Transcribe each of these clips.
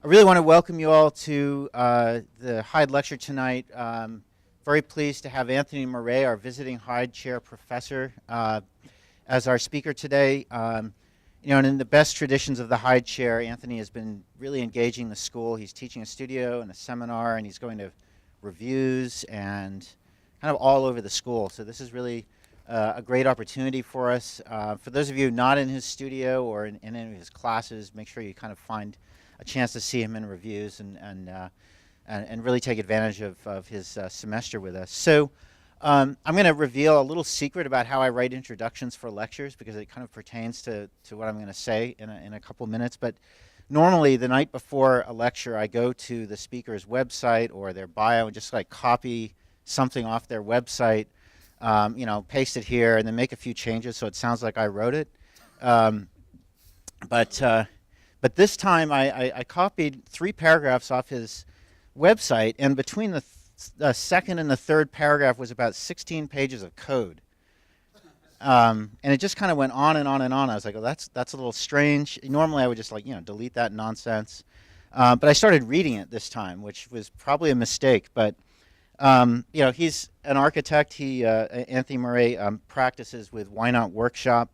I really want to welcome you all to the Hyde Lecture tonight. Very pleased to have Anthony Morey, our visiting Hyde Chair Professor, as our speaker today. And in the best traditions of the Hyde Chair, Anthony has been really engaging the school. He's teaching a studio and a seminar, and he's going to reviews and kind of all over the school. So this is really a great opportunity for us. For those of you not in his studio or in any of his classes, make sure you kind of find a chance to see him in reviews and really take advantage of his semester with us. So I'm going to reveal a little secret about how I write introductions for lectures, because it kind of pertains to what I'm going to say in a couple minutes. But normally the night before a lecture, I go to the speaker's website or their bio and just like copy something off their website, paste it here and then make a few changes so it sounds like I wrote it. But this time I copied 3 paragraphs off his website, and between the second and the third paragraph was about 16 pages of code. And it just kind of went on and on and on. I was like, oh, that's a little strange. Normally I would just delete that nonsense. But I started reading it this time, which was probably a mistake. But he's an architect. Anthony Morey practices with Why Not Workshop,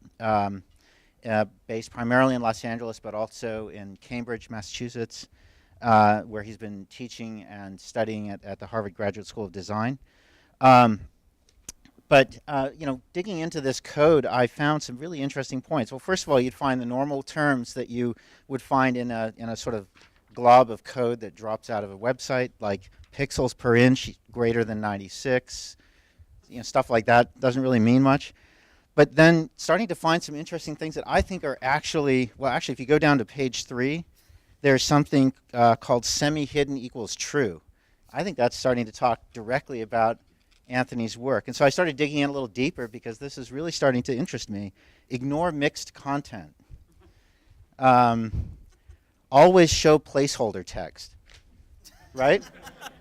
based primarily in Los Angeles, but also in Cambridge, Massachusetts, where he's been teaching and studying at the Harvard Graduate School of Design. But digging into this code, I found some really interesting points. Well, first of all, you'd find the normal terms that you would find in a sort of glob of code that drops out of a website, like pixels per inch greater than 96, stuff like that. Doesn't really mean much. But then starting to find some interesting things that I think are actually, if you go down to page 3, there's something called semi-hidden equals true. I think that's starting to talk directly about Anthony's work. And so I started digging in a little deeper, because this is really starting to interest me. Ignore mixed content. Always show placeholder text. Right?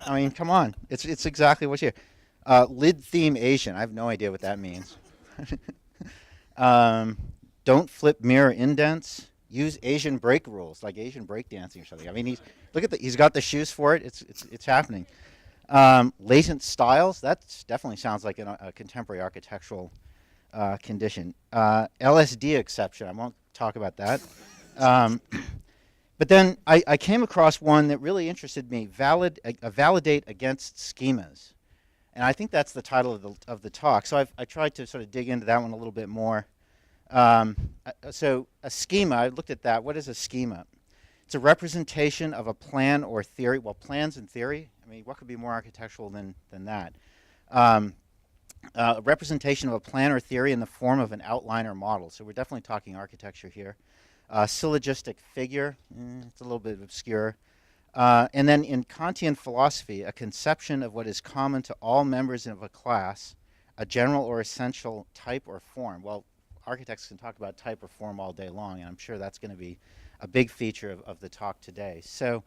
I mean, come on. It's exactly what's here. Lid theme Asian. I have no idea what that means. Don't flip mirror indents. Use Asian break rules, like Asian break dancing or something. I mean, he's got the shoes for it. It's happening. Latent styles. That definitely sounds like a contemporary architectural condition. LSD exception. I won't talk about that. But then I came across one that really interested me. Validate against schemas. And I think that's the title of the talk. So I tried to sort of dig into that one a little bit more. So a schema, I looked at that. What is a schema? It's a representation of a plan or theory. Well, plans and theory, I mean, what could be more architectural than that? A representation of a plan or theory in the form of an outline or model. So we're definitely talking architecture here. Syllogistic figure, it's a little bit obscure. And then in Kantian philosophy, a conception of what is common to all members of a class, a general or essential type or form. Well, architects can talk about type or form all day long, and I'm sure that's going to be a big feature of the talk today. So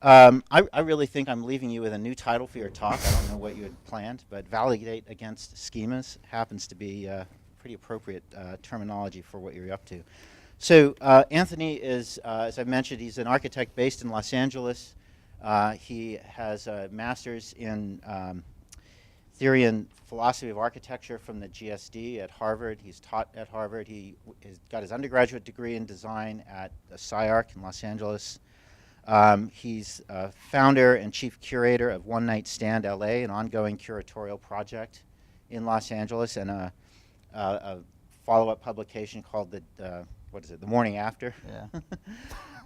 I really think I'm leaving you with a new title for your talk. I don't know what you had planned, but validate against schemas happens to be pretty appropriate terminology for what you're up to. So Anthony is, as I mentioned, he's an architect based in Los Angeles. He has a master's in theory and philosophy of architecture from the GSD at Harvard. He's taught at Harvard. He got his undergraduate degree in design at the SciArc in Los Angeles. He's founder and chief curator of One Night Stand LA, an ongoing curatorial project in Los Angeles, and a follow-up publication called The Morning After.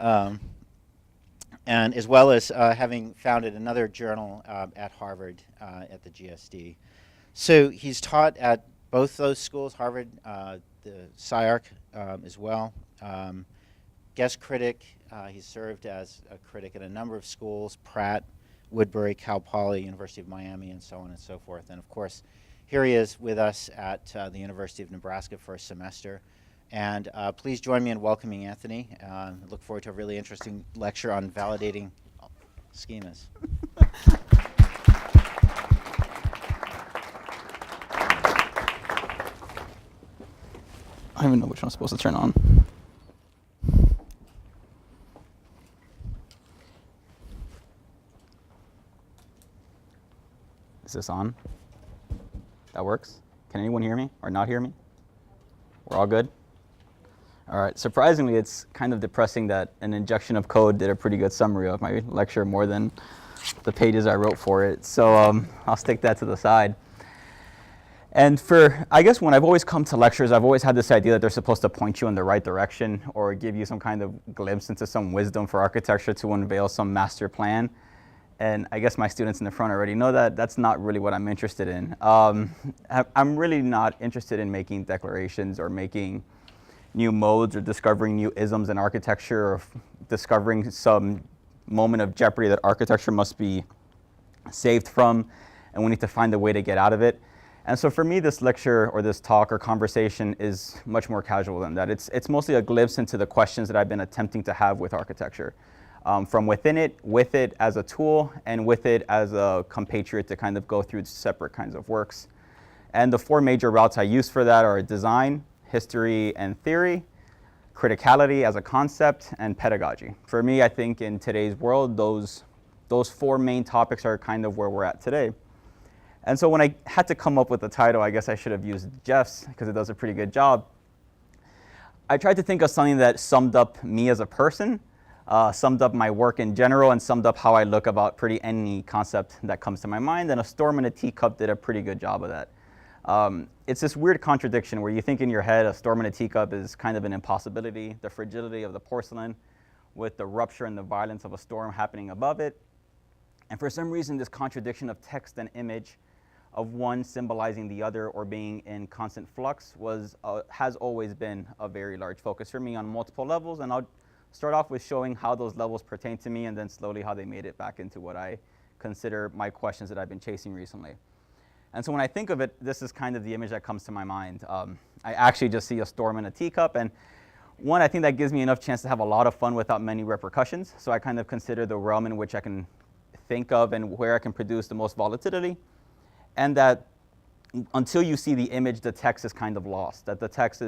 Yeah. And as well as having founded another journal at Harvard at the GSD. So he's taught at both those schools, Harvard, the SciArc as well. Guest critic, he's served as a critic at a number of schools, Pratt, Woodbury, Cal Poly, University of Miami, and so on and so forth. And of course, here he is with us at the University of Nebraska for a semester. And please join me in welcoming Anthony. I look forward to a really interesting lecture on validating schemas. I don't even know which one I'm supposed to turn on. this on? That works? Can anyone hear me or not hear me? We're all good? All right, surprisingly, it's kind of depressing that an injection of code did a pretty good summary of my lecture, more than the pages I wrote for it. So I'll stick that to the side. And I guess when I've always come to lectures, I've always had this idea that they're supposed to point you in the right direction or give you some kind of glimpse into some wisdom for architecture to unveil some master plan. And I guess my students in the front already know that that's not really what I'm interested in. I'm really not interested in making declarations or making new modes or discovering new isms in architecture or discovering some moment of jeopardy that architecture must be saved from, and we need to find a way to get out of it. And so for me, this lecture or this talk or conversation is much more casual than that. It's mostly a glimpse into the questions that I've been attempting to have with architecture. From within it, with it as a tool, and with it as a compatriot to kind of go through separate kinds of works. And the four major routes I use for that are design, history and theory, criticality as a concept, and pedagogy. For me, I think in today's world, those four main topics are kind of where we're at today. And so when I had to come up with the title, I guess I should have used Jeff's because it does a pretty good job. I tried to think of something that summed up me as a person, summed up my work in general, and summed up how I look about pretty any concept that comes to my mind, and A Storm in a Teacup did a pretty good job of that. It's this weird contradiction where you think in your head a storm in a teacup is kind of an impossibility, the fragility of the porcelain with the rupture and the violence of a storm happening above it. And for some reason, this contradiction of text and image, of one symbolizing the other or being in constant flux, has always been a very large focus for me on multiple levels. And I'll start off with showing how those levels pertain to me, and then slowly how they made it back into what I consider my questions that I've been chasing recently. And so when I think of it, this is kind of the image that comes to my mind. I actually just see a storm in a teacup, and one, I think that gives me enough chance to have a lot of fun without many repercussions. So I kind of consider the realm in which I can think of and where I can produce the most volatility. And that until you see the image, the text is kind of lost. That the text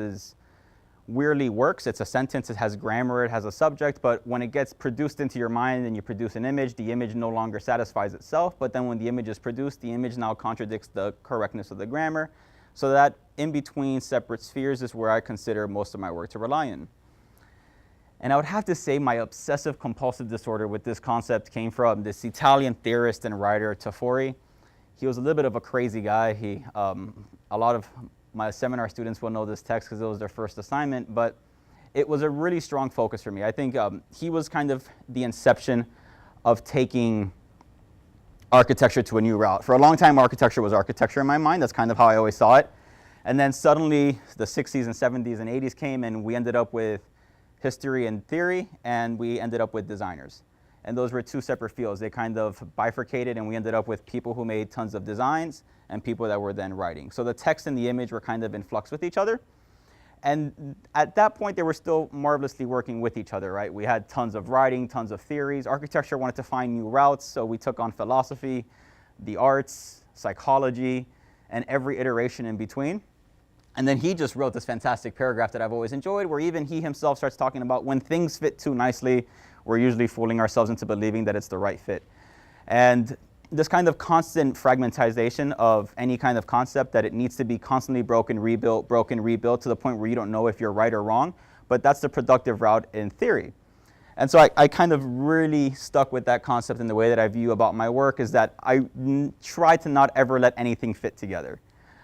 weirdly works. It's a sentence, it has grammar, it has a subject, but when it gets produced into your mind and you produce an image, the image no longer satisfies itself. But then when the image is produced, the image now contradicts the correctness of the grammar. So that in between separate spheres is where I consider most of my work to rely in. And I would have to say my obsessive compulsive disorder with this concept came from this Italian theorist and writer, Tafori. He was a little bit of a crazy guy. A lot of my seminar students will know this text because it was their first assignment, but it was a really strong focus for me. I think he was kind of the inception of taking architecture to a new route. For a long time, architecture was architecture in my mind. That's kind of how I always saw it. And then suddenly the 60s and 70s and 80s came, and we ended up with history and theory, and we ended up with designers. And those were two separate fields. They kind of bifurcated, and we ended up with people who made tons of designs and people that were then writing. So the text and the image were kind of in flux with each other. And at that point, they were still marvelously working with each other, right? We had tons of writing, tons of theories. Architecture wanted to find new routes, so we took on philosophy, the arts, psychology, and every iteration in between. And then he just wrote this fantastic paragraph that I've always enjoyed, where even he himself starts talking about when things fit too nicely, we're usually fooling ourselves into believing that it's the right fit. And this kind of constant fragmentization of any kind of concept, that it needs to be constantly broken, rebuilt, to the point where you don't know if you're right or wrong, but that's the productive route in theory. And so I kind of really stuck with that concept in the way that I view about my work, is that I try to not ever let anything fit together.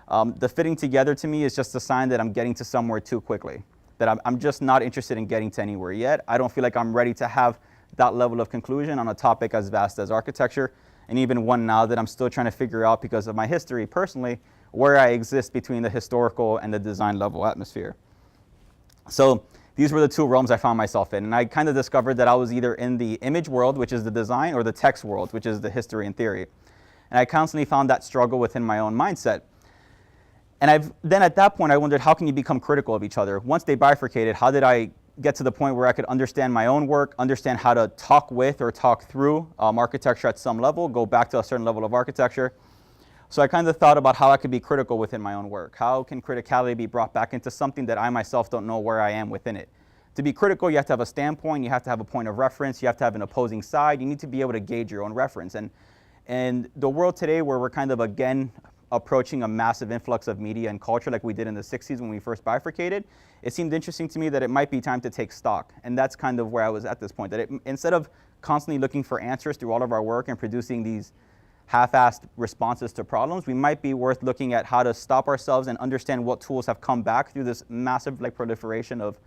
The fitting together to me is just a sign that I'm getting to somewhere too quickly, that I'm just not interested in getting to anywhere yet. I don't feel like I'm ready to have that level of conclusion on a topic as vast as architecture, and even one now that I'm still trying to figure out, because of my history personally, where I exist between the historical and the design level atmosphere. So these were the two realms I found myself in, and I kind of discovered that I was either in the image world, which is the design, or the text world, which is the history and theory. And I constantly found that struggle within my own mindset. And then at that point, I wondered, how can you become critical of each other? Once they bifurcated, how did I get to the point where I could understand my own work, understand how to talk with or talk through architecture at some level, go back to a certain level of architecture? So I kind of thought about how I could be critical within my own work. How can criticality be brought back into something that I myself don't know where I am within it? To be critical, you have to have a standpoint, you have to have a point of reference, you have to have an opposing side, you need to be able to gauge your own reference. And in the world today where we're kind of again approaching a massive influx of media and culture like we did in the 60s when we first bifurcated, it seemed interesting to me that it might be time to take stock. And that's kind of where I was at this point, that instead of constantly looking for answers through all of our work and producing these half-assed responses to problems, we might be worth looking at how to stop ourselves and understand what tools have come back through this massive proliferation of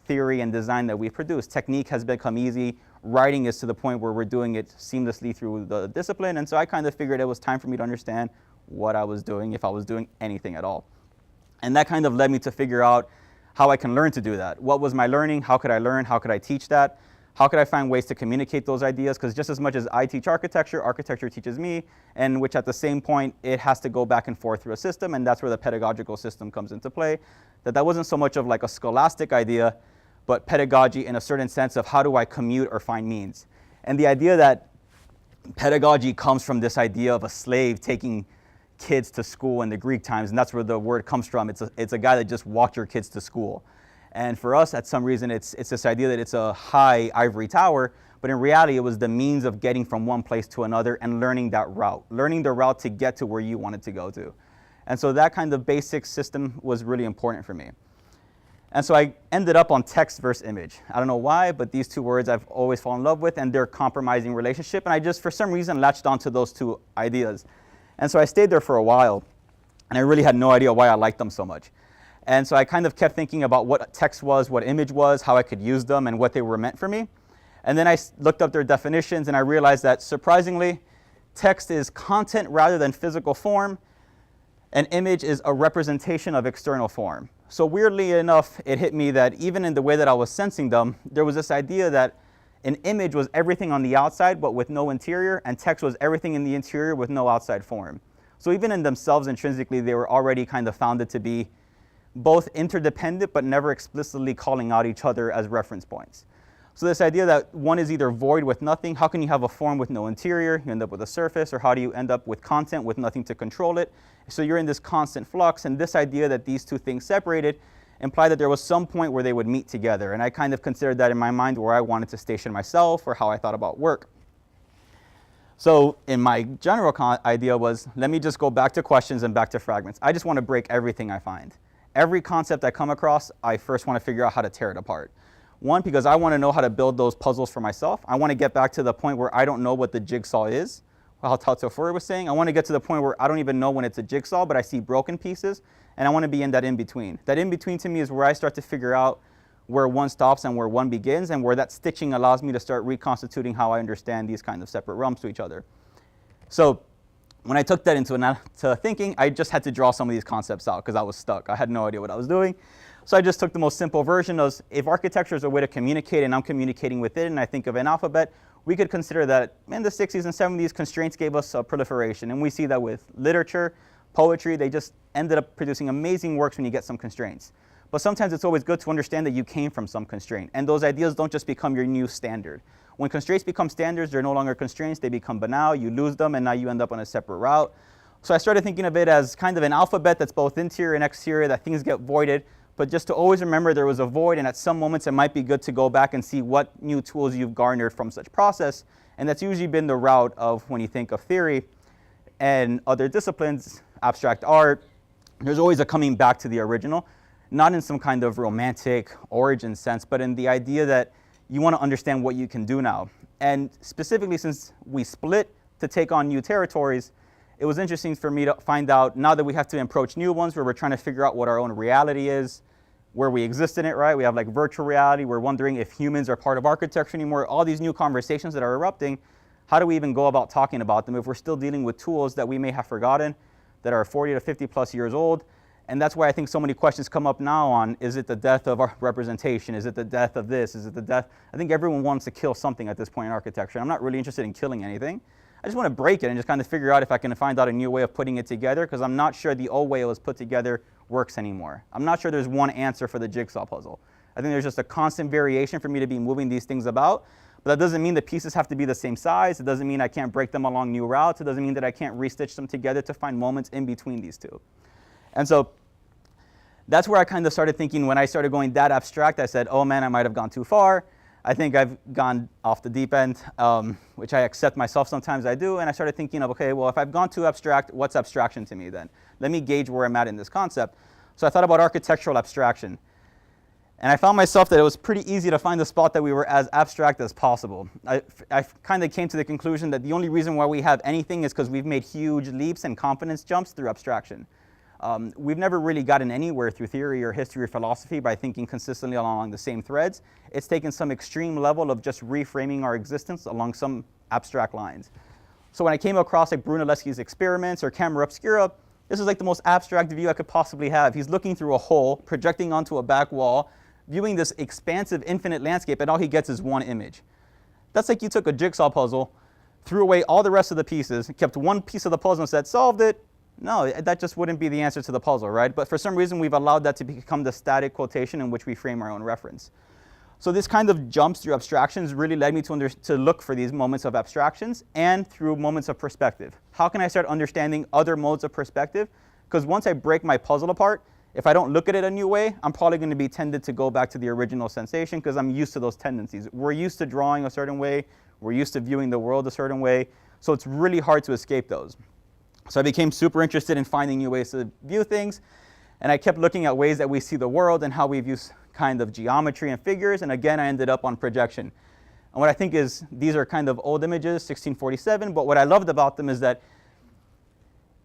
theory and design that we've produced. Technique has become easy. Writing is to the point where we're doing it seamlessly through the discipline. And so I kind of figured it was time for me to understand what I was doing, if I was doing anything at all. And that kind of led me to figure out how I can learn to do that. What was my learning? How could I learn? How could I teach that? How could I find ways to communicate those ideas? Because just as much as I teach architecture, architecture teaches me, and which at the same point, it has to go back and forth through a system, and that's where the pedagogical system comes into play. That wasn't so much of like a scholastic idea, but pedagogy in a certain sense of how do I commute or find means. And the idea that pedagogy comes from this idea of a slave taking kids to school in the Greek times, and that's where the word comes from. It's a guy that just walked your kids to school. And for us, at some reason, it's this idea that it's a high ivory tower, but in reality, it was the means of getting from one place to another and learning that route, learning the route to get to where you wanted to go to. And so that kind of basic system was really important for me. And so I ended up on text versus image. I don't know why, but these two words I've always fallen in love with, and they're compromising relationship. And I just, for some reason, latched onto those two ideas. And so I stayed there for a while, and I really had no idea why I liked them so much. And so I kind of kept thinking about what text was, what image was, how I could use them, and what they were meant for me. And then I looked up their definitions, and I realized that, surprisingly, text is content rather than physical form, and image is a representation of external form. So weirdly enough, it hit me that even in the way that I was sensing them, there was this idea that an image was everything on the outside, but with no interior, and text was everything in the interior with no outside form. So even in themselves, intrinsically, they were already kind of founded to be both interdependent, but never explicitly calling out each other as reference points. So this idea that one is either void with nothing, how can you have a form with no interior? You end up with a surface, or how do you end up with content with nothing to control it? So you're in this constant flux, and this idea that these two things separated implied that there was some point where they would meet together. And I kind of considered that in my mind where I wanted to station myself or how I thought about work. So in my general idea was, let me just go back to questions and back to fragments. I just want to break everything I find. Every concept I come across, I first want to figure out how to tear it apart. One, because I want to know how to build those puzzles for myself. I want to get back to the point where I don't know what the jigsaw is, how Teacup was saying. I want to get to the point where I don't even know when it's a jigsaw, but I see broken pieces, and I want to be in that in-between. That in-between to me is where I start to figure out where one stops and where one begins, and where that stitching allows me to start reconstituting how I understand these kind of separate realms to each other. So when I took that into thinking, I just had to draw some of these concepts out because I was stuck. I had no idea what I was doing. So I just took the most simple version of, if architecture is a way to communicate and I'm communicating with it, and I think of an alphabet, we could consider that in the 60s and 70s, constraints gave us a proliferation. And we see that with literature, poetry, they just ended up producing amazing works when you get some constraints. But sometimes it's always good to understand that you came from some constraint. And those ideas don't just become your new standard. When constraints become standards, they're no longer constraints, they become banal, you lose them, and now you end up on a separate route. So I started thinking of it as kind of an alphabet that's both interior and exterior, that things get voided, but just to always remember there was a void, and at some moments it might be good to go back and see what new tools you've garnered from such process. And that's usually been the route of when you think of theory and other disciplines, abstract art, there's always a coming back to the original, not in some kind of romantic origin sense, but in the idea that you want to understand what you can do now. And specifically, since we split to take on new territories, it was interesting for me to find out, now that we have to approach new ones where we're trying to figure out what our own reality is, where we exist in it, right? We have like virtual reality. We're wondering if humans are part of architecture anymore. All these new conversations that are erupting, how do we even go about talking about them if we're still dealing with tools that we may have forgotten, that are 40 to 50 plus years old? And that's why I think so many questions come up now on, is it the death of our representation? Is it the death of this? Is it the death? I think everyone wants to kill something at this point in architecture. I'm not really interested in killing anything. I just want to break it and just kind of figure out if I can find out a new way of putting it together, because I'm not sure the old way it was put together works anymore. I'm not sure there's one answer for the jigsaw puzzle. I think there's just a constant variation for me to be moving these things about, but that doesn't mean the pieces have to be the same size. It doesn't mean I can't break them along new routes. It doesn't mean that I can't restitch them together to find moments in between these two. And so that's where I kind of started thinking when I started going that abstract. I said, oh man, I might have gone too far. I think I've gone off the deep end, which I accept myself sometimes I do, and I started thinking of, okay, well, if I've gone too abstract, what's abstraction to me then? Let me gauge where I'm at in this concept. So I thought about architectural abstraction. And I found myself that it was pretty easy to find the spot that we were as abstract as possible. I kind of came to the conclusion that the only reason why we have anything is because we've made huge leaps and confidence jumps through abstraction. We've never really gotten anywhere through theory or history or philosophy by thinking consistently along the same threads. It's taken some extreme level of just reframing our existence along some abstract lines. So when I came across like Brunelleschi's experiments or camera obscura, this is like the most abstract view I could possibly have. He's looking through a hole, projecting onto a back wall, viewing this expansive infinite landscape, and all he gets is one image. That's like you took a jigsaw puzzle, threw away all the rest of the pieces, kept one piece of the puzzle and said, solved it. No, that just wouldn't be the answer to the puzzle, right? But for some reason, we've allowed that to become the static quotation in which we frame our own reference. So this kind of jumps through abstractions really led me to look for these moments of abstractions and through moments of perspective. How can I start understanding other modes of perspective? Because once I break my puzzle apart, if I don't look at it a new way, I'm probably going to be tended to go back to the original sensation because I'm used to those tendencies. We're used to drawing a certain way. We're used to viewing the world a certain way. So it's really hard to escape those. So I became super interested in finding new ways to view things, and I kept looking at ways that we see the world and how we view kind of geometry and figures, and again I ended up on projection. And what I think is these are kind of old images, 1647, but what I loved about them is that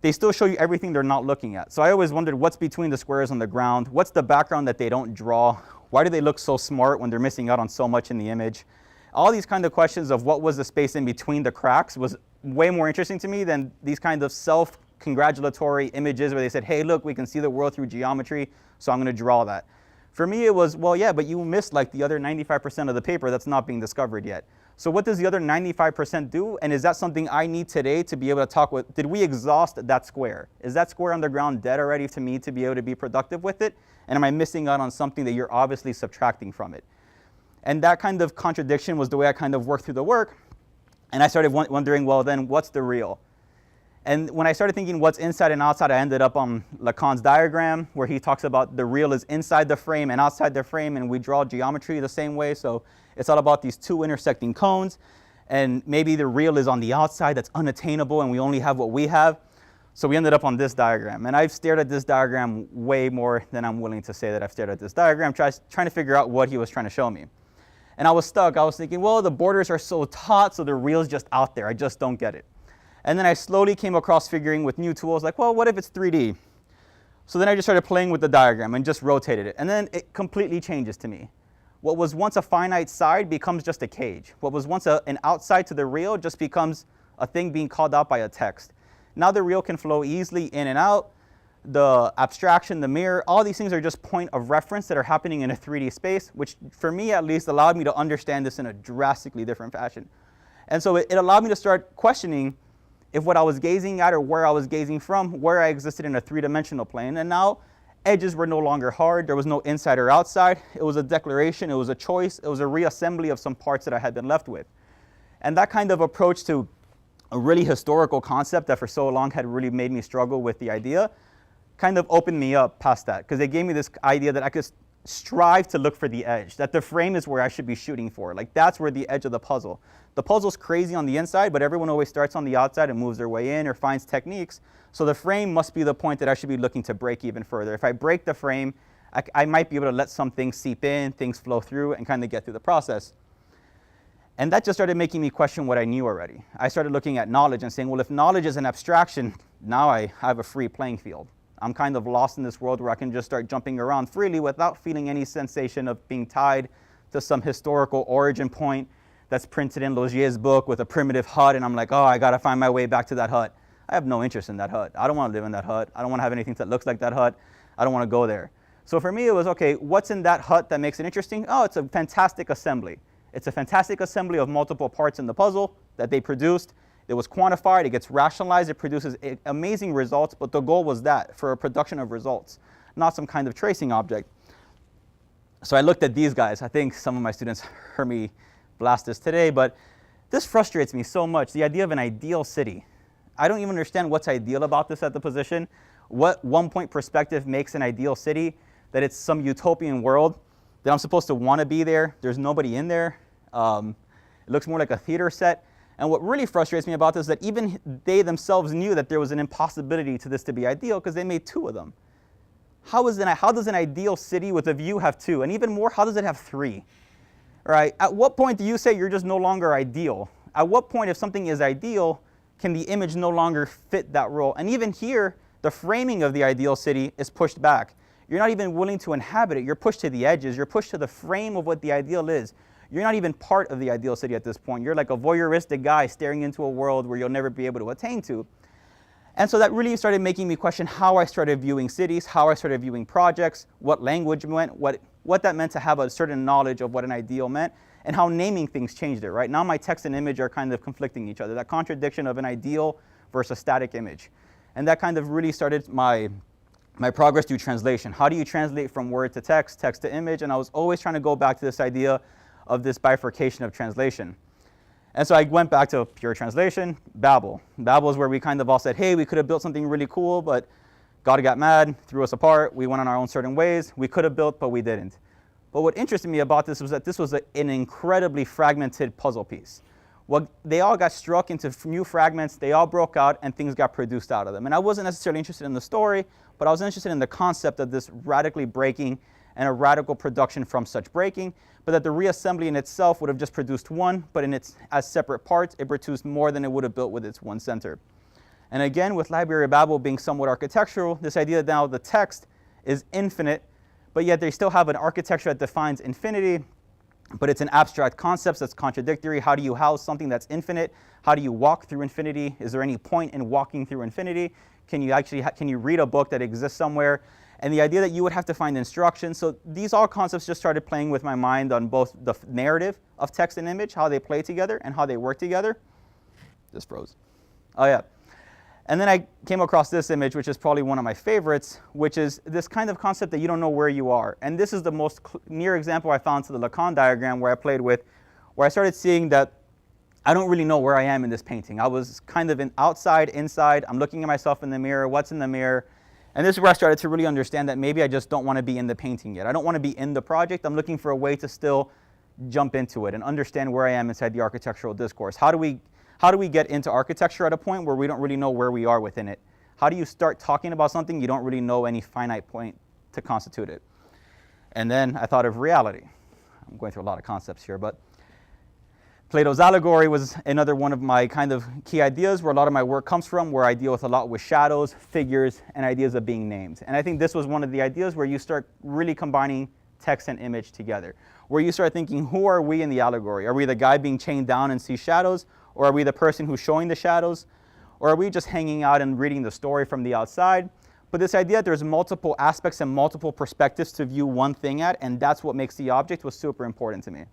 they still show you everything they're not looking at. So I always wondered what's between the squares on the ground, what's the background that they don't draw, why do they look so smart when they're missing out on so much in the image? All these kind of questions of what was the space in between the cracks was way more interesting to me than these kind of self-congratulatory images where they said, hey, look, we can see the world through geometry, so I'm going to draw that. For me, it was, well, yeah, but you missed like the other 95% of the paper that's not being discovered yet. So what does the other 95% do? And is that something I need today to be able to talk with? Did we exhaust that square? Is that square on the ground dead already to me to be able to be productive with it? And am I missing out on something that you're obviously subtracting from it? And that kind of contradiction was the way I kind of worked through the work. And I started wondering, well, then what's the real? And when I started thinking what's inside and outside, I ended up on Lacan's diagram, where he talks about the real is inside the frame and outside the frame, and we draw geometry the same way. So it's all about these two intersecting cones. And maybe the real is on the outside that's unattainable, and we only have what we have. So we ended up on this diagram. And I've stared at this diagram way more than I'm willing to say that I've stared at this diagram, trying to figure out what he was trying to show me. And I was stuck. I was thinking, well, the borders are so taut, so the real's just out there. I just don't get it. And then I slowly came across figuring with new tools, like, well, what if it's 3D? So then I just started playing with the diagram and just rotated it. And then it completely changes to me. What was once a finite side becomes just a cage. What was once an outside to the real just becomes a thing being called out by a text. Now the real can flow easily in and out. The abstraction, the mirror, all these things are just point of reference that are happening in a 3D space, which for me at least allowed me to understand this in a drastically different fashion. And so it allowed me to start questioning if what I was gazing at or where I was gazing from, where I existed in a three-dimensional plane. And now edges were no longer hard. There was no inside or outside. It was a declaration. It was a choice. It was a reassembly of some parts that I had been left with. And that kind of approach to a really historical concept that for so long had really made me struggle with the idea kind of opened me up past that, because they gave me this idea that I could strive to look for the edge, that the frame is where I should be shooting for. Like that's where the edge of the puzzle. The puzzle's crazy on the inside, but everyone always starts on the outside and moves their way in or finds techniques. So the frame must be the point that I should be looking to break even further. If I break the frame, I might be able to let some things seep in, things flow through, and kind of get through the process. And that just started making me question what I knew already. I started looking at knowledge and saying, well, if knowledge is an abstraction, now I have a free playing field. I'm kind of lost in this world where I can just start jumping around freely without feeling any sensation of being tied to some historical origin point that's printed in Logier's book with a primitive hut, and I'm like, oh, I gotta find my way back to that hut. I have no interest in that hut. I don't want to live in that hut. I don't want to have anything that looks like that hut. I don't want to go there. So for me, it was, okay, what's in that hut that makes it interesting? Oh, it's a fantastic assembly. It's a fantastic assembly of multiple parts in the puzzle that they produced. It was quantified, it gets rationalized, it produces amazing results, but the goal was that, for a production of results, not some kind of tracing object. So I looked at these guys. I think some of my students heard me blast this today, but this frustrates me so much, the idea of an ideal city. I don't even understand what's ideal about this at the position. What one-point perspective makes an ideal city, that it's some utopian world, that I'm supposed to want to be there, there's nobody in there, It looks more like a theater set. And what really frustrates me about this is that even they themselves knew that there was an impossibility to this to be ideal because they made 2 of them. How does an ideal city with a view have 2? And even more, how does it have 3? Right? At what point do you say you're just no longer ideal? At what point, if something is ideal, can the image no longer fit that role? And even here, the framing of the ideal city is pushed back. You're not even willing to inhabit it. You're pushed to the edges. You're pushed to the frame of what the ideal is. You're not even part of the ideal city at this point. You're like a voyeuristic guy staring into a world where you'll never be able to attain to. And so that really started making me question how I started viewing cities, how I started viewing projects, what language meant, what that meant to have a certain knowledge of what an ideal meant, and how naming things changed it, right? Now my text and image are kind of conflicting each other, that contradiction of an ideal versus a static image. And that kind of really started my progress through translation. How do you translate from word to text, text to image? And I was always trying to go back to this idea of this bifurcation of translation. And so I went back to pure translation, Babel. Babel is where we kind of all said, hey, we could have built something really cool, but God got mad, threw us apart. We went on our own certain ways. We could have built, but we didn't. But what interested me about this was that this was an incredibly fragmented puzzle piece. Well, they all got struck into new fragments, they all broke out, and things got produced out of them. And I wasn't necessarily interested in the story, but I was interested in the concept of this radically breaking and a radical production from such breaking, but that the reassembly in itself would have just produced one, but as separate parts, it produced more than it would have built with its one center. And again, with Library of Babel being somewhat architectural, this idea that now the text is infinite, but yet they still have an architecture that defines infinity, but it's an abstract concept that's contradictory. How do you house something that's infinite? How do you walk through infinity? Is there any point in walking through infinity? Can you read a book that exists somewhere? And the idea that you would have to find instructions. So these all concepts just started playing with my mind on both the narrative of text and image, how they play together and how they work together. Just froze. Oh yeah. And then I came across this image, which is probably one of my favorites, which is this kind of concept that you don't know where you are. And this is the most near example I found to the Lacan diagram where I played with, where I started seeing that I don't really know where I am in this painting. I was kind of outside, inside. I'm looking at myself in the mirror. What's in the mirror? And this is where I started to really understand that maybe I just don't want to be in the painting yet. I don't want to be in the project. I'm looking for a way to still jump into it and understand where I am inside the architectural discourse. How do we get into architecture at a point where we don't really know where we are within it? How do you start talking about something you don't really know any finite point to constitute it? And then I thought of reality. I'm going through a lot of concepts here, but Plato's Allegory was another one of my kind of key ideas where a lot of my work comes from, where I deal with a lot with shadows, figures, and ideas of being named. And I think this was one of the ideas where you start really combining text and image together, where you start thinking, who are we in the allegory? Are we the guy being chained down and sees shadows? Or are we the person who's showing the shadows? Or are we just hanging out and reading the story from the outside? But this idea that there's multiple aspects and multiple perspectives to view one thing at, and that's what makes the object, was super important to me.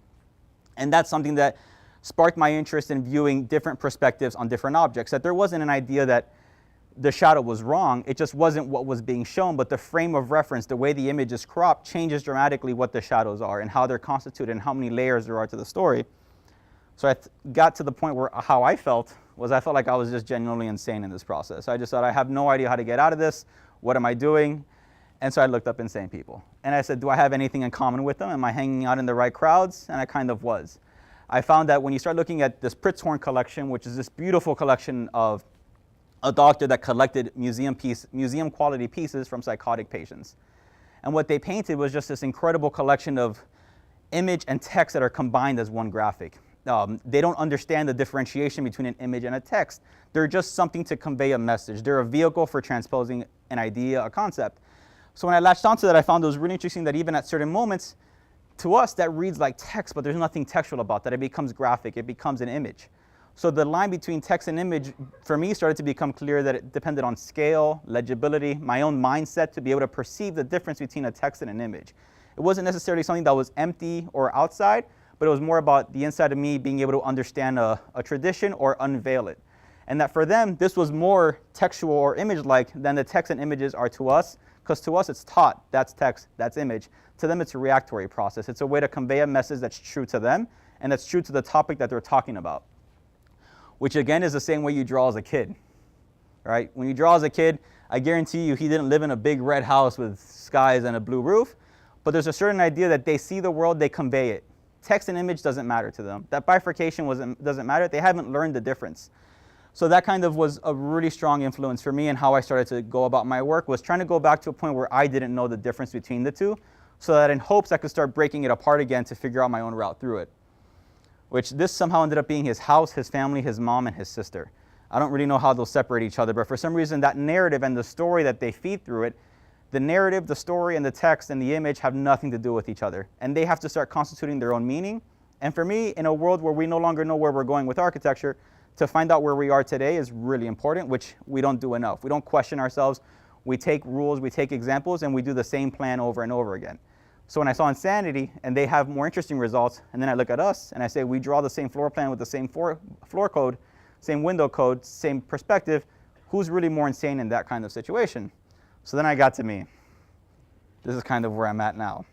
And that's something that sparked my interest in viewing different perspectives on different objects, that there wasn't an idea that the shadow was wrong, it just wasn't what was being shown, but the frame of reference, the way the image is cropped, changes dramatically what the shadows are and how they're constituted and how many layers there are to the story. So I got to the point where how I felt was I felt like I was just genuinely insane in this process. I just thought, I have no idea how to get out of this. What am I doing? And so I looked up insane people. And I said, do I have anything in common with them? Am I hanging out in the right crowds? And I kind of was. I found that when you start looking at this Pritzhorn collection, which is this beautiful collection of a doctor that collected museum quality pieces from psychotic patients. And what they painted was just this incredible collection of image and text that are combined as one graphic. They don't understand the differentiation between an image and a text. They're just something to convey a message. They're a vehicle for transposing an idea, a concept. So when I latched onto that, I found it was really interesting that even at certain moments, to us, that reads like text, but there's nothing textual about that. It becomes graphic. It becomes an image. So the line between text and image, for me, started to become clear that it depended on scale, legibility, my own mindset to be able to perceive the difference between a text and an image. It wasn't necessarily something that was empty or outside, but it was more about the inside of me being able to understand a tradition or unveil it. And that for them, this was more textual or image-like than the text and images are to us, because to us it's taught, that's text, that's image. To them it's a reactory process. It's a way to convey a message that's true to them, and that's true to the topic that they're talking about. Which again is the same way you draw as a kid, right? When you draw as a kid, I guarantee you he didn't live in a big red house with skies and a blue roof, but there's a certain idea that they see the world, they convey it. text and image doesn't matter to them. That bifurcation doesn't matter. They haven't learned the difference. So that kind of was a really strong influence for me, and how I started to go about my work was trying to go back to a point where I didn't know the difference between the two, so that in hopes I could start breaking it apart again to figure out my own route through it. Which this somehow ended up being his house, his family, his mom, and his sister. I don't really know how they'll separate each other, but for some reason that narrative and the story that they feed through it, the narrative, the story, and the text and the image have nothing to do with each other. And they have to start constituting their own meaning. And for me, in a world where we no longer know where we're going with architecture, to find out where we are today is really important, which we don't do enough. We don't question ourselves. We take rules, we take examples, and we do the same plan over and over again. So when I saw Insanity, and they have more interesting results, and then I look at us, and I say, we draw the same floor plan with the same floor code, same window code, same perspective, who's really more insane in that kind of situation? So then I got to me. This is kind of where I'm at now.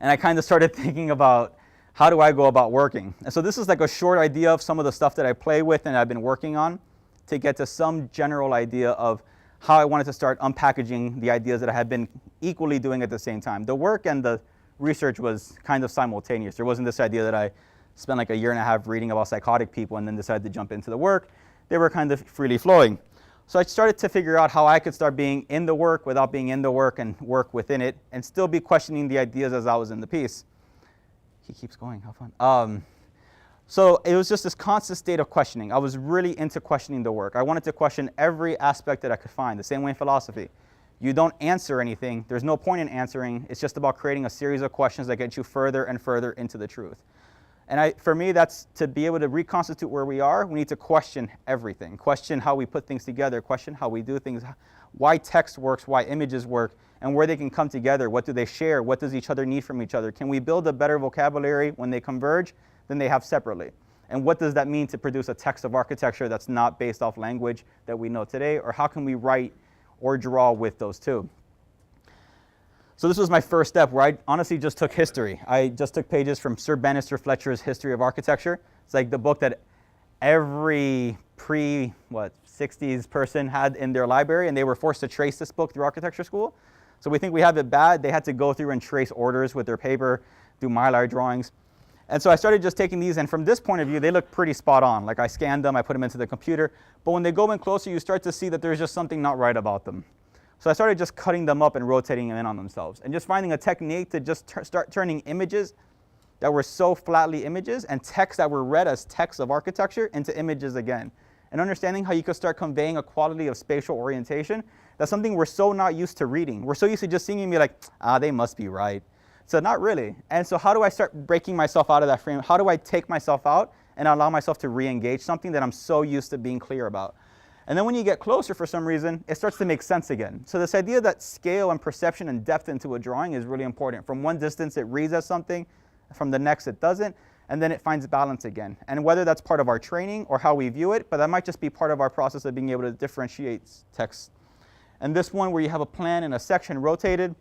And I kind of started thinking about, how do I go about working? And so this is like a short idea of some of the stuff that I play with and I've been working on to get to some general idea of how I wanted to start unpackaging the ideas that I had been equally doing at the same time. The work and the research was kind of simultaneous. There wasn't this idea that I spent like a year and a half reading about psychotic people and then decided to jump into the work. They were kind of freely flowing. So I started to figure out how I could start being in the work without being in the work, and work within it, and still be questioning the ideas as I was in the piece. He keeps going, how fun. So it was just this constant state of questioning. I was really into questioning the work. I wanted to question every aspect that I could find, the same way in philosophy. You don't answer anything. There's no point in answering. It's just about creating a series of questions that get you further and further into the truth. And for me, that's to be able to reconstitute where we are, we need to question everything. Question how we put things together, question how we do things, why text works, why images work, and where they can come together. What do they share? What does each other need from each other? Can we build a better vocabulary when they converge than they have separately? And what does that mean to produce a text of architecture that's not based off language that we know today? Or how can we write or draw with those two? So this was my first step, where I honestly just took history. I just took pages from Sir Bannister Fletcher's History of Architecture. It's like the book that every pre-60s person had in their library, and they were forced to trace this book through architecture school. So we think we have it bad. They had to go through and trace orders with their paper, do mylar drawings. And so I started just taking these, and from this point of view, they look pretty spot on. Like I scanned them, I put them into the computer, but when they go in closer, you start to see that there's just something not right about them. So I started just cutting them up and rotating them in on themselves, and just finding a technique to just start turning images that were so flatly images and texts that were read as texts of architecture into images again. And understanding how you could start conveying a quality of spatial orientation. That's something we're so not used to reading. We're so used to just seeing and be like, they must be right. So not really. And so how do I start breaking myself out of that frame? How do I take myself out and allow myself to re-engage something that I'm so used to being clear about? And then when you get closer, for some reason, it starts to make sense again. So this idea that scale and perception and depth into a drawing is really important. From one distance, it reads as something. From the next, it doesn't. And then it finds balance again. And whether that's part of our training or how we view it, but that might just be part of our process of being able to differentiate text. And this one, where you have a plan and a section rotated,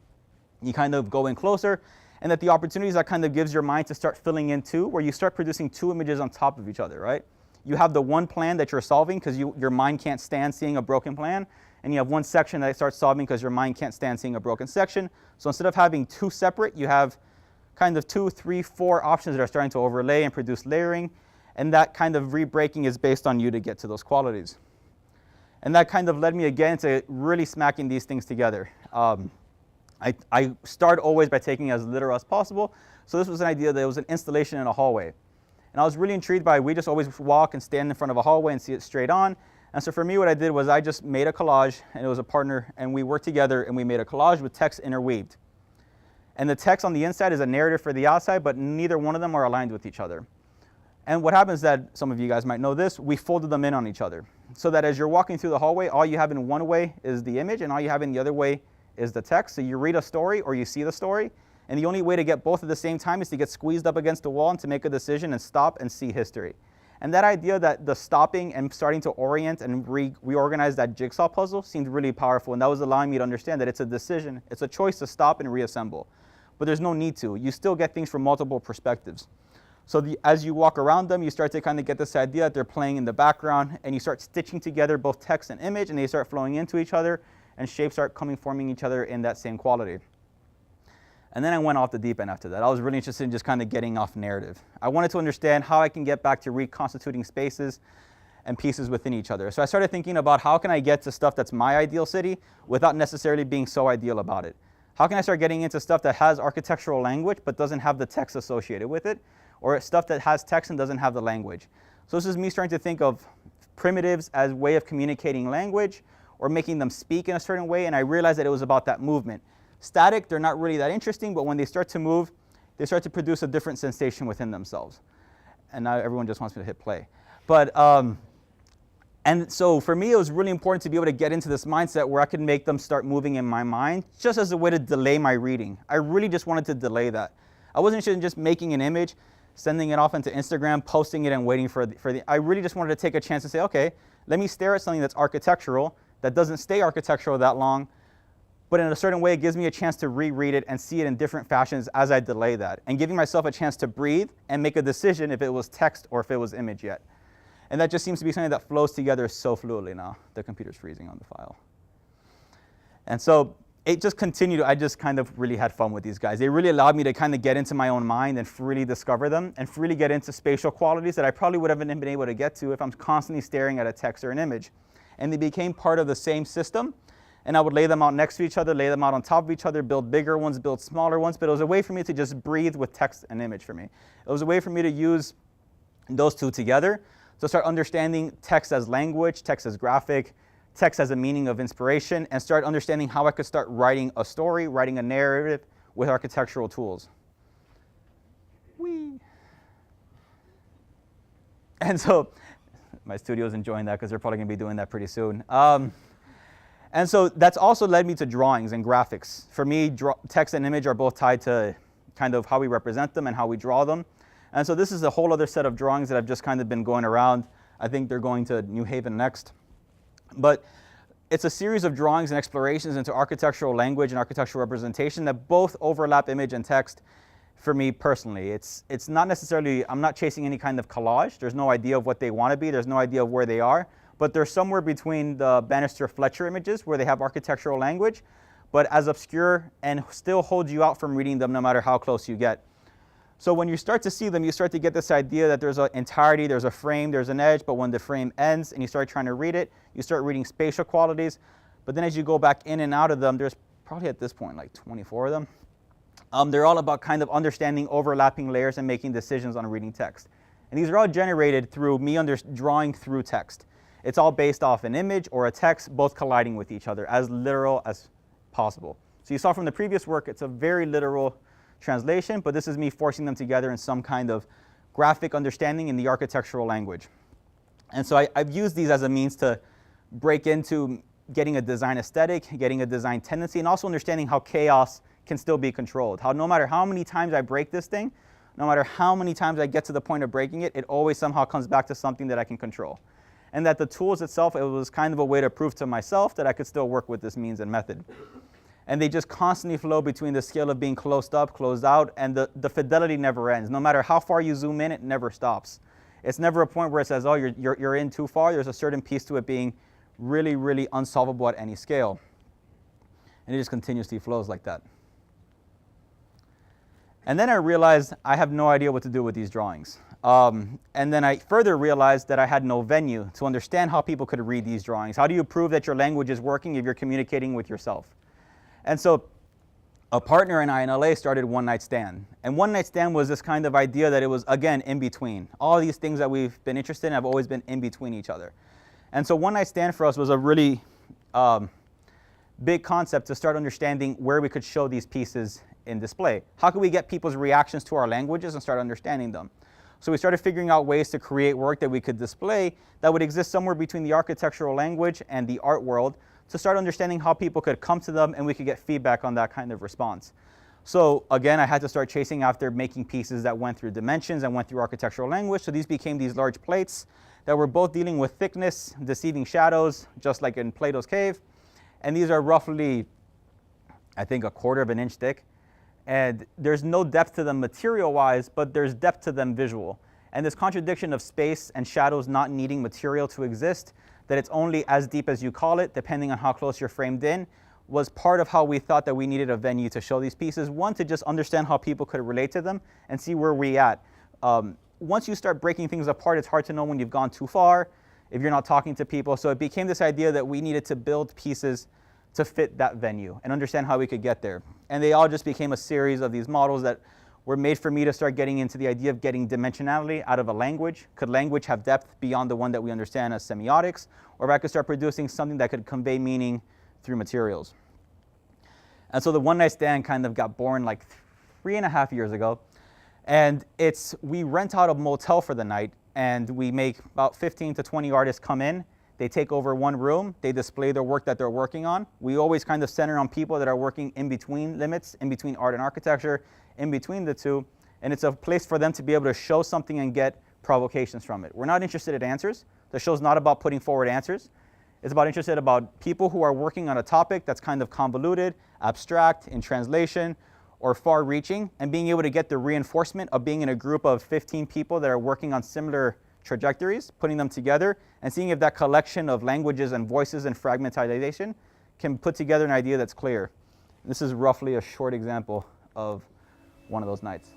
you kind of go in closer, and that the opportunities that kind of gives your mind to start filling in two, where you start producing two images on top of each other, right? You have the one plan that you're solving because your mind can't stand seeing a broken plan, and you have one section that starts solving because your mind can't stand seeing a broken section. So instead of having two separate, you have kind of 2, 3, 4 options that are starting to overlay and produce layering, and that kind of re-breaking is based on you to get to those qualities. And that kind of led me again to really smacking these things together. I start always by taking as literal as possible. So this was an idea that it was an installation in a hallway. And I was really intrigued by, we just always walk and stand in front of a hallway and see it straight on. And so for me, what I did was I just made a collage, and it was a partner, and we worked together, and we made a collage with text interweaved. And the text on the inside is a narrative for the outside, but neither one of them are aligned with each other. And what happens, that some of you guys might know this, we folded them in on each other. So that as you're walking through the hallway, all you have in one way is the image, and all you have in the other way is the text. So you read a story or you see the story, and the only way to get both at the same time is to get squeezed up against the wall and to make a decision and stop and see history. And that idea that the stopping and starting to orient and reorganize that jigsaw puzzle seemed really powerful, and that was allowing me to understand that it's a decision, it's a choice to stop and reassemble. But there's no need to. You still get things from multiple perspectives. So as you walk around them, you start to kind of get this idea that they're playing in the background, and you start stitching together both text and image, and they start flowing into each other, and shapes start forming each other in that same quality. And then I went off the deep end after that. I was really interested in just kind of getting off narrative. I wanted to understand how I can get back to reconstituting spaces and pieces within each other. So I started thinking about how can I get to stuff that's my ideal city without necessarily being so ideal about it. How can I start getting into stuff that has architectural language but doesn't have the text associated with it, or stuff that has text and doesn't have the language? So this is me starting to think of primitives as a way of communicating language or making them speak in a certain way, and I realized that it was about that movement. Static, they're not really that interesting, but when they start to move, they start to produce a different sensation within themselves. And now everyone just wants me to hit play. But, and so for me, it was really important to be able to get into this mindset where I could make them start moving in my mind, just as a way to delay my reading. I really just wanted to delay that. I wasn't interested in just making an image, sending it off into Instagram, posting it, and waiting for the I really just wanted to take a chance to say, okay, let me stare at something that's architectural, that doesn't stay architectural that long, but in a certain way, it gives me a chance to reread it and see it in different fashions as I delay that, and giving myself a chance to breathe and make a decision if it was text or if it was image yet. And that just seems to be something that flows together so fluidly now. The computer's freezing on the file. And so it just continued. I just kind of really had fun with these guys. They really allowed me to kind of get into my own mind and freely discover them and freely get into spatial qualities that I probably would have been able to get to if I'm constantly staring at a text or an image. And they became part of the same system. And I would lay them out next to each other, lay them out on top of each other, build bigger ones, build smaller ones. But it was a way for me to just breathe with text and image for me. It was a way for me to use those two together to start understanding text as language, text as graphic, text as a meaning of inspiration, and start understanding how I could start writing a story, writing a narrative with architectural tools. Whee! And so my studio's enjoying that because they're probably going to be doing that pretty soon. And so that's also led me to drawings and graphics. For me, text and image are both tied to kind of how we represent them and how we draw them. And so this is a whole other set of drawings that I've just kind of been going around. I think they're going to New Haven next. But it's a series of drawings and explorations into architectural language and architectural representation that both overlap image and text for me personally. It's not necessarily, I'm not chasing any kind of collage. There's no idea of what they want to be. There's no idea of where they are. But they're somewhere between the Bannister-Fletcher images where they have architectural language, but as obscure and still hold you out from reading them no matter how close you get. So when you start to see them, you start to get this idea that there's an entirety, there's a frame, there's an edge, but when the frame ends and you start trying to read it, you start reading spatial qualities. But then as you go back in and out of them, there's probably at this point like 24 of them. They're all about kind of understanding overlapping layers and making decisions on reading text. And these are all generated through me drawing through text. It's all based off an image or a text, both colliding with each other, as literal as possible. So you saw from the previous work, it's a very literal translation, but this is me forcing them together in some kind of graphic understanding in the architectural language. And so I've used these as a means to break into getting a design aesthetic, getting a design tendency, and also understanding how chaos can still be controlled. How no matter how many times I break this thing, no matter how many times I get to the point of breaking it, it always somehow comes back to something that I can control. And that the tools itself, it was kind of a way to prove to myself that I could still work with this means and method. And they just constantly flow between the scale of being closed up, closed out, and the fidelity never ends. No matter how far you zoom in, it never stops. It's never a point where it says, oh, you're in too far. There's a certain piece to it being really, really unsolvable at any scale. And it just continuously flows like that. And then I realized I have no idea what to do with these drawings. And then I further realized that I had no venue to understand how people could read these drawings. How do you prove that your language is working if you're communicating with yourself? And so a partner and I in LA started One Night Stand. And One Night Stand was this kind of idea that it was, again, in between. All these things that we've been interested in have always been in between each other. And so One Night Stand for us was a really big concept to start understanding where we could show these pieces in display. How could we get people's reactions to our languages and start understanding them? So we started figuring out ways to create work that we could display that would exist somewhere between the architectural language and the art world to start understanding how people could come to them and we could get feedback on that kind of response. So again, I had to start chasing after making pieces that went through dimensions and went through architectural language. So these became these large plates that were both dealing with thickness, deceiving shadows, just like in Plato's cave. And these are roughly, I think, 1/4 of an inch thick. And there's no depth to them material-wise, but there's depth to them visual. And this contradiction of space and shadows not needing material to exist, that it's only as deep as you call it, depending on how close you're framed in, was part of how we thought that we needed a venue to show these pieces. One, to just understand how people could relate to them and see where we're at. Once you start breaking things apart, it's hard to know when you've gone too far, if you're not talking to people. So it became this idea that we needed to build pieces to fit that venue and understand how we could get there. And they all just became a series of these models that were made for me to start getting into the idea of getting dimensionality out of a language. Could language have depth beyond the one that we understand as semiotics? Or if I could start producing something that could convey meaning through materials. And so the One Night Stand kind of got born like 3.5 years ago. And we rent out a motel for the night, and we make about 15 to 20 artists come in. They take over one room, they display their work that they're working on. We always kind of center on people that are working in between limits, in between art and architecture, in between the two. And it's a place for them to be able to show something and get provocations from it. We're not interested in answers. The show's not about putting forward answers. It's about people who are working on a topic that's kind of convoluted, abstract, in translation, or far-reaching, and being able to get the reinforcement of being in a group of 15 people that are working on similar trajectories, putting them together, and seeing if that collection of languages and voices and fragmentization can put together an idea that's clear. This is roughly a short example of one of those nights.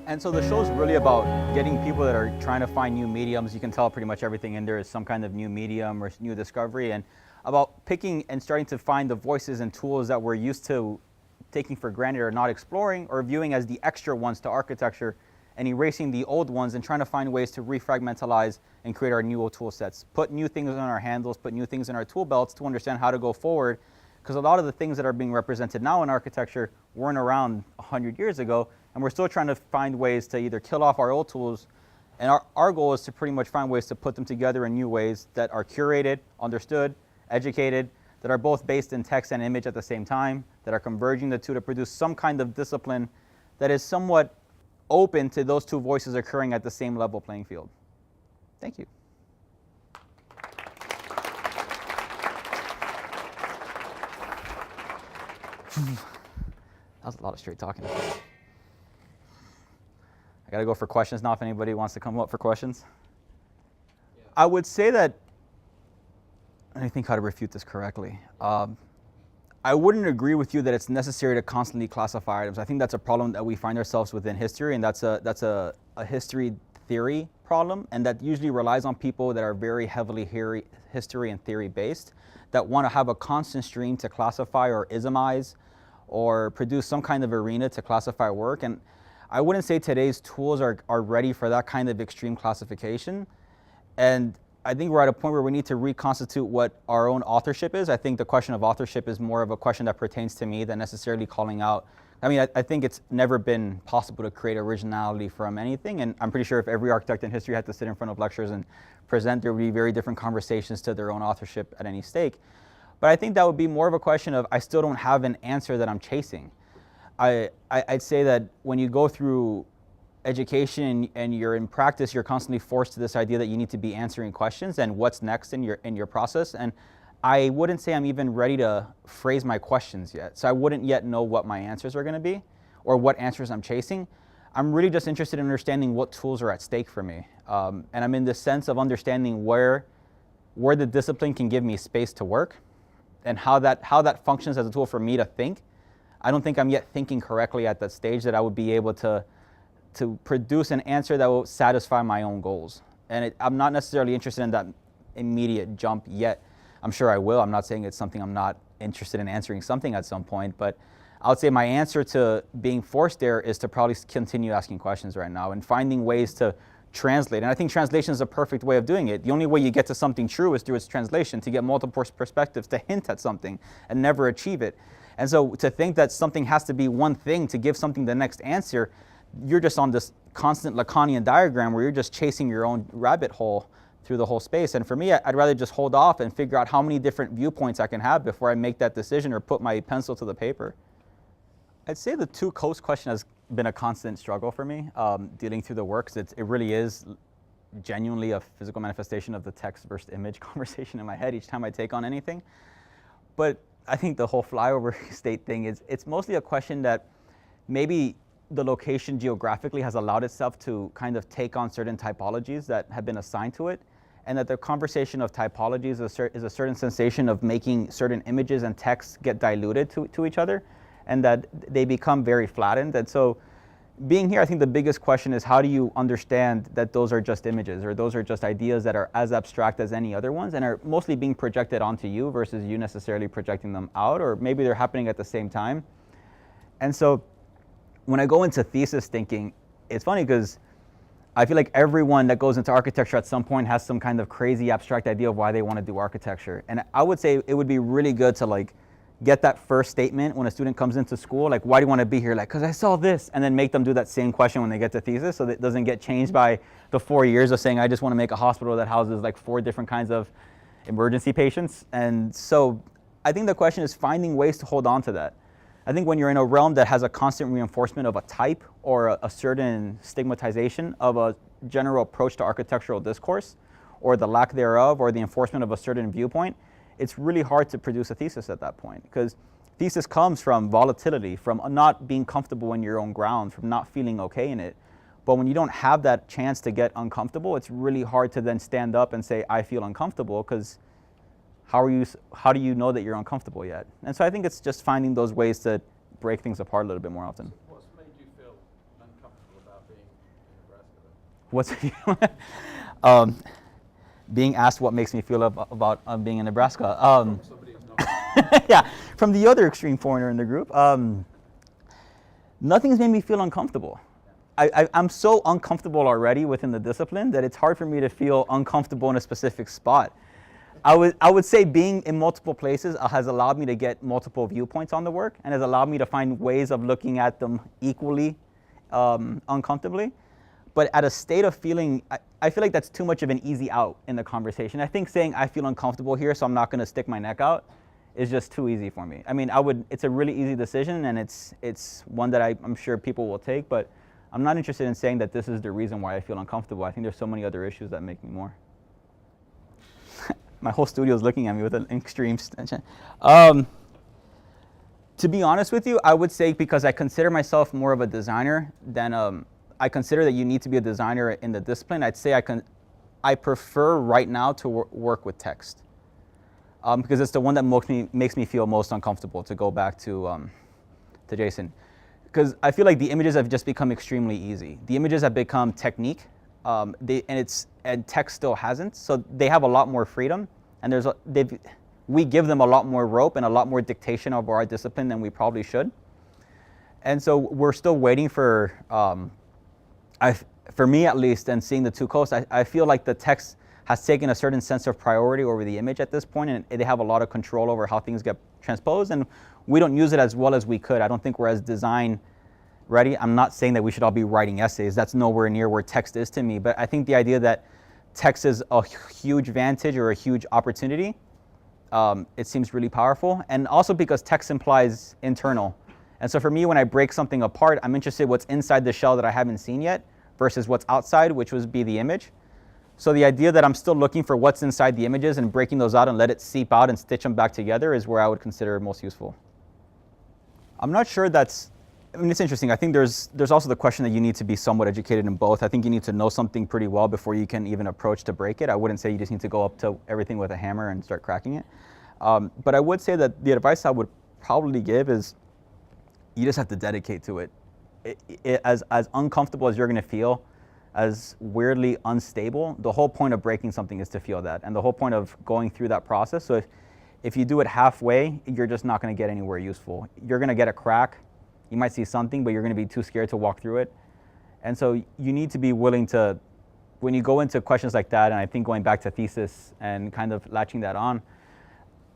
And so the show's really about getting people that are trying to find new mediums. You can tell pretty much everything in there is some kind of new medium or new discovery, and about picking and starting to find the voices and tools that we're used to taking for granted or not exploring or viewing as the extra ones to architecture, and erasing the old ones and trying to find ways to refragmentalize and create our new tool sets. Put new things on our handles, put new things in our tool belts to understand how to go forward, because a lot of the things that are being represented now in architecture weren't around 100 years ago, and we're still trying to find ways to either kill off our old tools, and our goal is to pretty much find ways to put them together in new ways that are curated, understood, educated, that are both based in text and image at the same time, that are converging the two to produce some kind of discipline that is somewhat open to those two voices occurring at the same level playing field. Thank you. That was a lot of straight talking. I got to go for questions now if anybody wants to come up for questions. Yeah. I would say that, let me think how to refute this correctly. I wouldn't agree with you that it's necessary to constantly classify items. I think that's a problem that we find ourselves within history, and that's a history theory problem, and that usually relies on people that are very heavily history and theory based, that want to have a constant stream to classify or ismize or produce some kind of arena to classify work. And I wouldn't say today's tools are ready for that kind of extreme classification. And I think we're at a point where we need to reconstitute what our own authorship is. I think the question of authorship is more of a question that pertains to me than necessarily calling out. I mean, I think it's never been possible to create originality from anything, and I'm pretty sure if every architect in history had to sit in front of lectures and present, there would be very different conversations to their own authorship at any stake. But I think that would be more of a question of I still don't have an answer that I'm chasing. I'd say that when you go through education and you're in practice, you're constantly forced to this idea that you need to be answering questions and what's next in your process. And I wouldn't say I'm even ready to phrase my questions yet. So I wouldn't yet know what my answers are going to be or what answers I'm chasing. I'm really just interested in understanding what tools are at stake for me. And I'm in the sense of understanding where the discipline can give me space to work and how that functions as a tool for me to think. I don't think I'm yet thinking correctly at that stage that I would be able to produce an answer that will satisfy my own goals. And I'm not necessarily interested in that immediate jump yet. I'm sure I will. I'm not saying it's something I'm not interested in answering something at some point, but I would say my answer to being forced there is to probably continue asking questions right now and finding ways to translate. And I think translation is a perfect way of doing it. The only way you get to something true is through its translation, to get multiple perspectives, to hint at something and never achieve it. And so to think that something has to be one thing to give something the next answer, you're just on this constant Lacanian diagram where you're just chasing your own rabbit hole through the whole space. And for me, I'd rather just hold off and figure out how many different viewpoints I can have before I make that decision or put my pencil to the paper. I'd say the two coast question has been a constant struggle for me, dealing through the works. It really is genuinely a physical manifestation of the text versus image conversation in my head each time I take on anything. But I think the whole flyover state thing it's mostly a question that maybe the location geographically has allowed itself to kind of take on certain typologies that have been assigned to it, and that the conversation of typologies is a certain sensation of making certain images and texts get diluted to each other, and that they become very flattened. And so being here, I think the biggest question is how do you understand that those are just images or those are just ideas that are as abstract as any other ones and are mostly being projected onto you versus you necessarily projecting them out, or maybe they're happening at the same time. And so when I go into thesis thinking, it's funny because I feel like everyone that goes into architecture at some point has some kind of crazy abstract idea of why they want to do architecture. And I would say it would be really good to get that first statement when a student comes into school, like, why do you want to be here? Like, because I saw this, and then make them do that same question when they get to thesis so that it doesn't get changed by the 4 years of saying, I just want to make a hospital that houses 4 different kinds of emergency patients. And so I think the question is finding ways to hold on to that. I think when you're in a realm that has a constant reinforcement of a type or a certain stigmatization of a general approach to architectural discourse, or the lack thereof, or the enforcement of a certain viewpoint, it's really hard to produce a thesis at that point, because thesis comes from volatility, from not being comfortable in your own ground, from not feeling okay in it. But when you don't have that chance to get uncomfortable, it's really hard to then stand up and say, I feel uncomfortable, because how do you know that you're uncomfortable yet? And so I think it's just finding those ways to break things apart a little bit more often. So what's made you feel uncomfortable about being in Nebraska then? What's being asked what makes me feel about being in Nebraska. Somebody who's not. Yeah, from the other extreme foreigner in the group. Nothing's made me feel uncomfortable. I'm so uncomfortable already within the discipline that it's hard for me to feel uncomfortable in a specific spot. I would say being in multiple places has allowed me to get multiple viewpoints on the work and has allowed me to find ways of looking at them equally uncomfortably. But at a state of feeling, I feel like that's too much of an easy out in the conversation. I think saying I feel uncomfortable here, so I'm not going to stick my neck out, is just too easy for me. I mean, it's a really easy decision, and it's one that I'm sure people will take, but I'm not interested in saying that this is the reason why I feel uncomfortable. I think there's so many other issues that make me more. My whole studio is looking at me with an extreme tension. To be honest with you, I would say because I consider myself more of a designer than I consider that you need to be a designer in the discipline. I'd say I prefer right now to work with text because it's the one that makes me feel most uncomfortable, to go back to Jason. Because I feel like the images have just become extremely easy. The images have become technique, and text still hasn't. So they have a lot more freedom, and we give them a lot more rope and a lot more dictation of our discipline than we probably should. And so we're still waiting for me at least, and seeing the two coasts, I feel like the text has taken a certain sense of priority over the image at this point, and they have a lot of control over how things get transposed, and we don't use it as well as we could. I don't think we're as design ready. I'm not saying that we should all be writing essays. That's nowhere near where text is to me, but I think the idea that text is a huge vantage or a huge opportunity, it seems really powerful, and also because text implies internal. And so for me, when I break something apart, I'm interested in what's inside the shell that I haven't seen yet versus what's outside, which would be the image. So the idea that I'm still looking for what's inside the images and breaking those out and let it seep out and stitch them back together is where I would consider most useful. I'm not sure that's, I mean, it's interesting. I think there's also the question that you need to be somewhat educated in both. I think you need to know something pretty well before you can even approach to break it. I wouldn't say you just need to go up to everything with a hammer and start cracking it. But I would say that the advice I would probably give is you just have to dedicate to it. As uncomfortable as you're going to feel, as weirdly unstable, the whole point of breaking something is to feel that, and the whole point of going through that process. So if you do it halfway, you're just not going to get anywhere useful. You're going to get a crack. You might see something, but you're going to be too scared to walk through it. And so you need to be willing to, when you go into questions like that, and I think going back to thesis and kind of latching that on,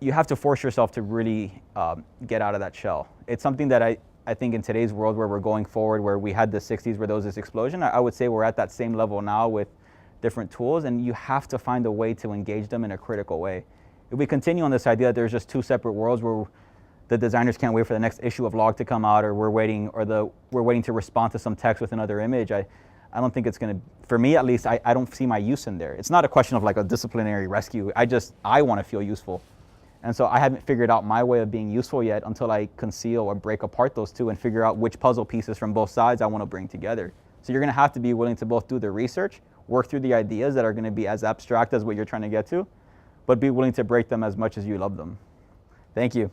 you have to force yourself to really get out of that shell. It's something that I think in today's world where we're going forward, where we had the 60s where there was this explosion, I would say we're at that same level now with different tools, and you have to find a way to engage them in a critical way. If we continue on this idea that there's just two separate worlds where the designers can't wait for the next issue of log to come out, or we're waiting to respond to some text with another image, I don't think it's going to, for me at least, I don't see my use in there. It's not a question of like a disciplinary rescue. I want to feel useful. And so I haven't figured out my way of being useful yet until I conceal or break apart those two and figure out which puzzle pieces from both sides I want to bring together. So you're going to have to be willing to both do the research, work through the ideas that are going to be as abstract as what you're trying to get to, but be willing to break them as much as you love them. Thank you.